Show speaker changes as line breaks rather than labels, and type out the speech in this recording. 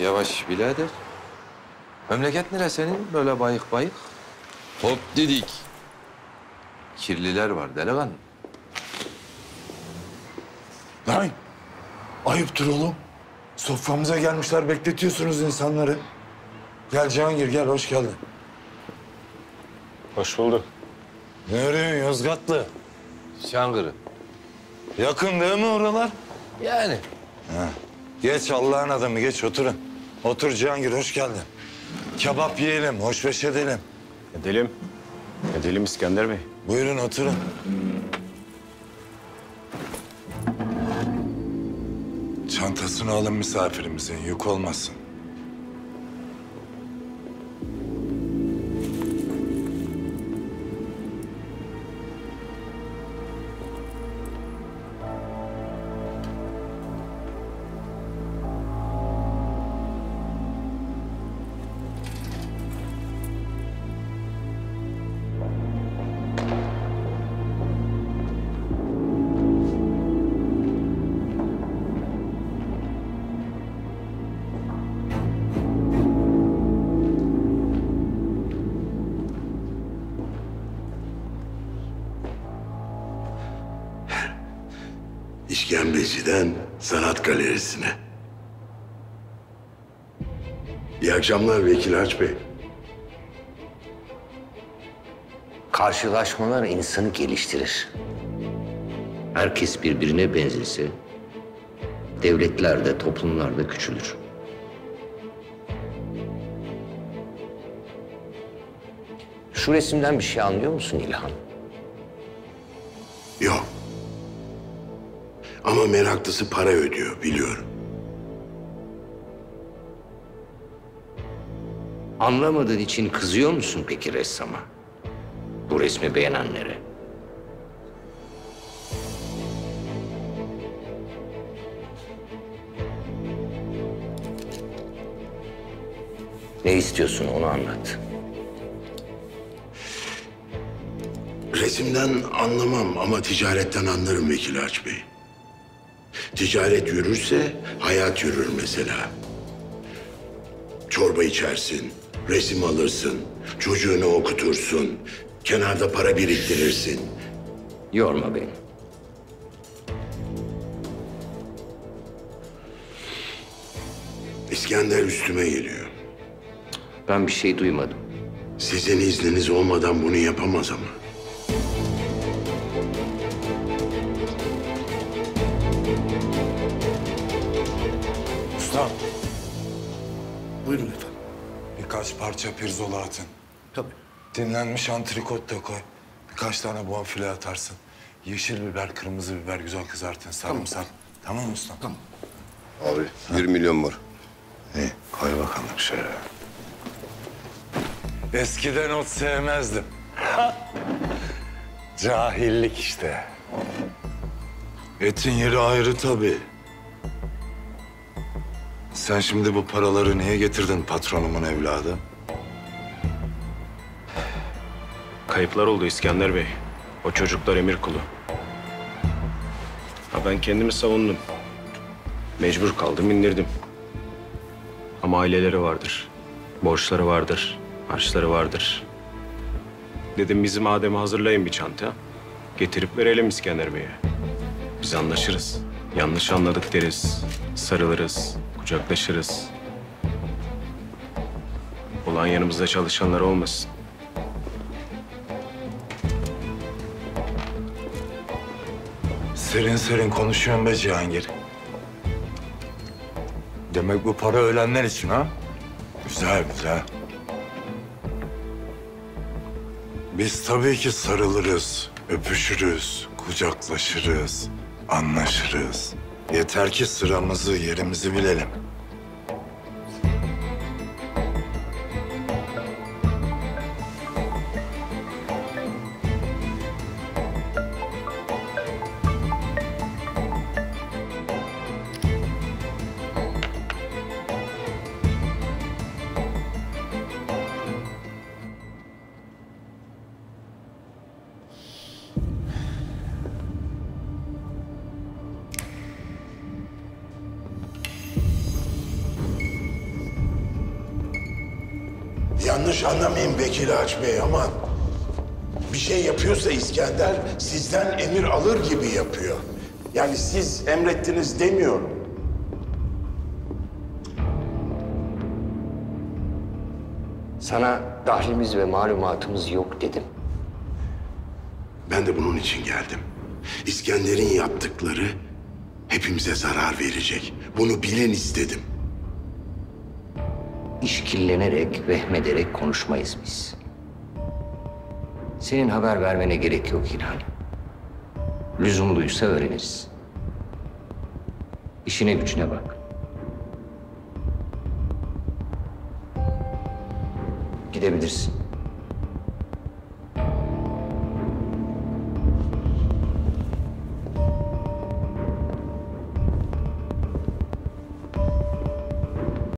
Yavaş birader. Memleket nere senin? Böyle bayık bayık. Hop dedik. Kirliler var delikanlı.
Lan ayıptır oğlum. Soframıza gelmişler, bekletiyorsunuz insanları. Gel Cihangir, gel, hoş geldin.
Hoş bulduk.
Ne arıyorsun Yozgatlı?
Şangırı.
Yakın değil mi oralar?
Yani.
Geç Allah'ın adamı, geç oturun. Otur Cihangir, hoş geldin. Kebap yiyelim, hoşbeş edelim.
Edelim. Edelim İskender Bey.
Buyurun oturun. Çantasını alın misafirimizin, yük olmasın.
İşkembeci'den sanat galerisine. İyi akşamlar Vekil Haç Bey.
Karşılaşmalar insanı geliştirir. Herkes birbirine benzese, devletler de toplumlar da küçülür. Şu resimden bir şey anlıyor musun İlhan?
Yok. Ama meraklısı para ödüyor, biliyorum.
Anlamadığın için kızıyor musun peki ressama? Bu resmi beğenenlere. Ne istiyorsun onu anlat.
Resimden anlamam ama ticaretten anlarım Vekil Haç Bey. Ticaret yürürse hayat yürür mesela. Çorba içersin, resim alırsın, çocuğunu okutursun, kenarda para biriktirirsin.
Yorma beni.
İskender üstüme geliyor.
Ben bir şey duymadım.
Sizin izniniz olmadan bunu yapamaz ama.
Ustam,
Buyurun efendim.
birkaç parça pirzola atın.
Tabii.
Dinlenmiş antrikot da koy. Birkaç tane bonfile atarsın. Yeşil biber, kırmızı biber güzel kızartın, sarımsak. Tamam mı ustam? Tamam.
Abi 1 milyon var.
İyi, koy bakalım şöyle. Eskiden ot sevmezdim. Cahillik işte. Etin yeri ayrı tabii. Sen şimdi bu paraları niye getirdin patronumun evladı?
Kayıplar oldu İskender Bey. O çocuklar emir kulu. Ha, ben kendimi savundum. Mecbur kaldım, indirdim. Ama aileleri vardır. Borçları vardır. Harçları vardır. Dedim bizim Adem'i hazırlayın bir çanta. Getirip verelim İskender Bey'e. Biz anlaşırız. Yanlış anladık deriz. Sarılırız. Kucaklaşırız. Olan yanımızda çalışanlar olmasın.
Serin serin konuşuyorsun be Cihangir. Demek bu para ölenler için ha? Güzel, güzel. Biz tabii ki sarılırız, öpüşürüz, kucaklaşırız, anlaşırız. Yeter ki sıramızı, yerimizi bilelim.
Yanlış anlamayın Vekil Ağaç Bey ama bir şey yapıyorsa İskender sizden emir alır gibi yapıyor. Yani siz emrettiniz demiyorum.
Sana dahlimiz ve malumatımız yok dedim.
Ben de bunun için geldim. İskender'in yaptıkları hepimize zarar verecek. Bunu bilin istedim.
İşkillenerek, vehmederek konuşmayız biz. Senin haber vermene gerek yok İlhan. Lüzumluysa öğreniriz. İşine gücüne bak. Gidebilirsin.